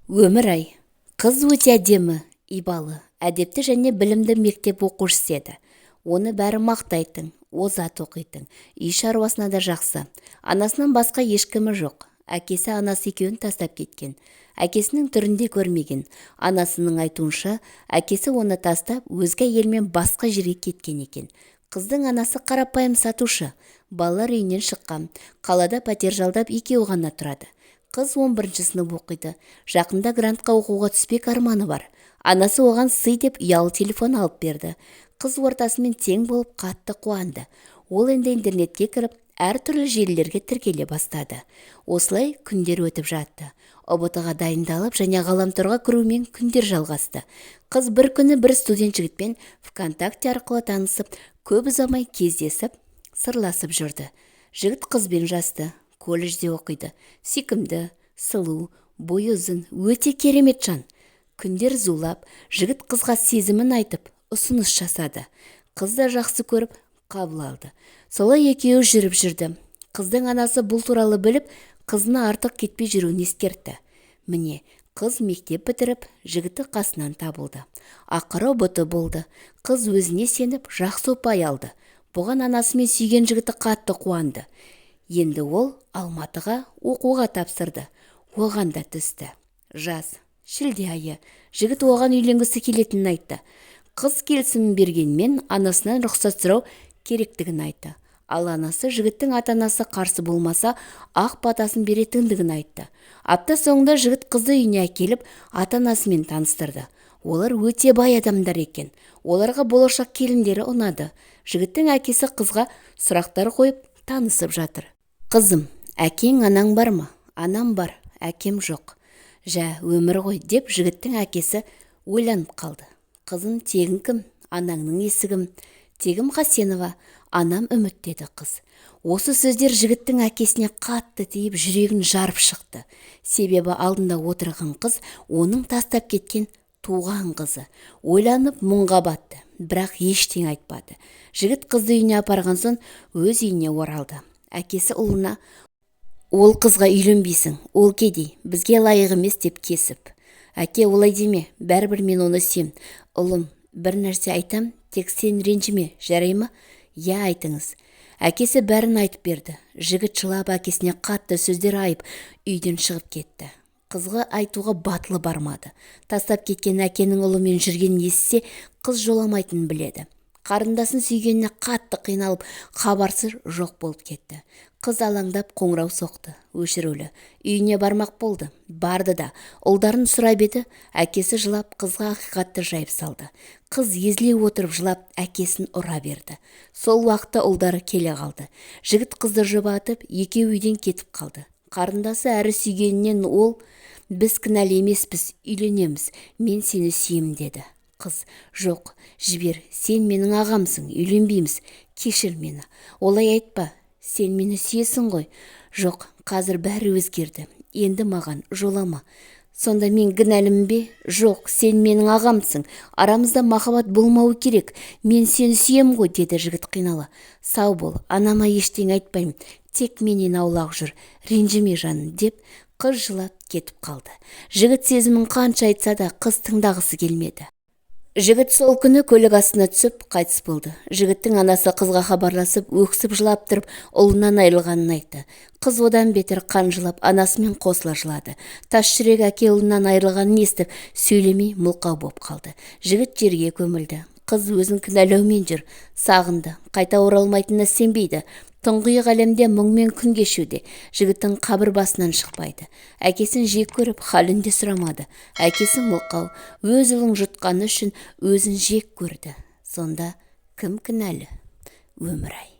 Өмір-ай, қыз өте әдемі, ибалы, әдепті және білімді мектеп оқушысы еді. Оны бәрі мақтайтын, озат оқитын, үй шаруасына да жақсы. Анасынан басқа ешкімі жоқ. Әкесі анасы екеуін тастап кеткен. Әкесінің түрінде көрмеген. Анасының айтуынша, әкесі оны тастап, өзге елмен басқа жерге кеткен екен. Қыздың анасы қарапайым сатушы. Балалар үйінен шыққан. Қалада пәтер жалдап екеуі ғана тұрады. Қыз 11 сынып оқиды. Жақында грантқа оқуға түспек арманы бар. Анасы оған сый деп ұялы телефон алып берді. Қыз ортасымен тең болып қатты қуанды. Ол енді интернетке кіріп, әртүрлі желілерге тіркеле бастады. Осылай күндер өтіп жатты. ұбт-ға дайындалып және ғаламторға кірумен күндер жалғасты. Қыз бір күні бір студент жігітпен ВКонтакте арқылы танысып, көп ұзамай кездесіп, сырласып жүрді. Жігіт қызбен жасты. Колледжде оқиды. Сүйкімді, сұлу, бойы ұзын, өте керемет жан. Күндер зулап, жігіт қызға сезімін айтып, ұсыныс жасады. Қыз да жақсы көріп, қабыл алды. Солай екеуі жүріп жүрді. Қыздың анасы бұл туралы біліп, қызына артық кетпей жүруін ескертті. Міне, қыз мектеп бітіріп, жігіті қасынан табылды. Ақыры ұбт болды. Қыз өзіне сеніп, жақсы ұпай алды. Бұған анасы мен сүйген жігіті қатты қуанды. Енді ол Алматыға оқуға тапсырды. Оған да түсті. Жаз, шілде айы. Жігіт оған үйленгісі келетінін айтты. Қыз келісімін бергенмен анасынан рұқсат сұрау керектігін айтты. Ал анасы жігіттің ата-анасы қарсы болмаса, ақ батасын беретіндігін айтты. Апта соңында жігіт қызды үйіне әкеліп, ата-анасымен таныстырды. Олар өте бай адамдар екен. Оларға болашақ келіндері ұнады. Жігіттің әкесі қызға сұрақтар қойып, танысып жатыр. Қызым, әкең анаң бар ма? Анам бар, әкем жоқ. Жә, өмір ғой, деп жігіттің әкесі ойланып қалды. Қызым, тегің кім? Анаңның есігім. Тегім Хасенова, анам Үміт, деді қыз. Осы сөздер жігіттің әкесіне қатты тиіп, жүрегін жарып шықты. Себебі алдында отырған қыз оның тастап кеткен туған қызы. Ойланып мұңға батты, бірақ ештеңе айтпады. Жігіт қызды үйіне апарған соң өз үйіне оралды. Әкесі ұлына, ол қызға үйленбейсің, ол кедей, бізге лайық емес деп кесіп. Әке, олай деме, бәрібір мен оны сүйем. Ұлым, бір нәрсе айтам, тек сен ренжіме, жарай ма? Я, айтыңыз. Әкесі бәрін айтып берді. Жігіт жылап әкесіне қатты сөздер айып, үйден шығып кетті. Қызға айтуға батылы бармады. Тастап кеткен әкенің ұлымен жүргенін естісе, қыз жоламайтынын біледі. Қарындасын сүйгеніне қатты қиналып, хабарсыз жоқ болып кетті. Қыз алаңдап қоңырау соқты, өшірулі. Үйіне бармақ болды, барды да. Ұлдарын сұрап еді, әкесі жылап қызға ақиқатты жайып салды. Қыз езіле отырып жылап, әкесін ұра берді. Сол уақытта ұлдары келе қалды. Жігіт қызды жұбатып, екеуі үйден кетіп қалды. Қарындасы әрі сүйгенінен ол, біз кінәлі емеспіз, үйленеміз, мен сені сүйем, деді. Қыз, жоқ, жібер, сен менің ағамсың, үйленбейміз, кешір мені. Олай айтпа, сен мені сүйесің ғой. Жоқ, қазір бәрі өзгерді, енді маған жолама. Сонда мен кінәлімін бе? Жоқ, сен менің ағамсың, арамызда махаббат болмауы керек, мен сені сүйем ғой, деді жігіт қинала. Сау бол, анама ештеңе айтпаймын, тек менен аулақ жүр, ренжіме жаным, деп қыз жылап кетіп қалды. Жігіт сезімін қанша айтса да қыз тыңдағысы келмеді. Жігіт сол күні көлік астына түсіп қайтыс болды. Жігіттің анасы қызға хабарласып, өксіп жылап тұрып, ұлынан айырылғанын айтты. Қыз одан бетер қан жылап, анасымен қосыла жылады. Тас жүрек әке ұлынан айырылғанын естіп, сөйлемей мылқау боп қалды. Жігіт жерге көмілді. Қыз өзін кінәлаумен жүр, сағынды, қайта оралмайтынына сенбейді. Тұңғиық әлемде мұңмен күн кешуде. Жігіттің қабір басынан шықпайды. Әкесін жек көріп, халін де сұрамады. Әкесі мылқау, өз ұлын жұтқаны үшін өзін жек көрді. Сонда кім кінәлі? Өмір-ай.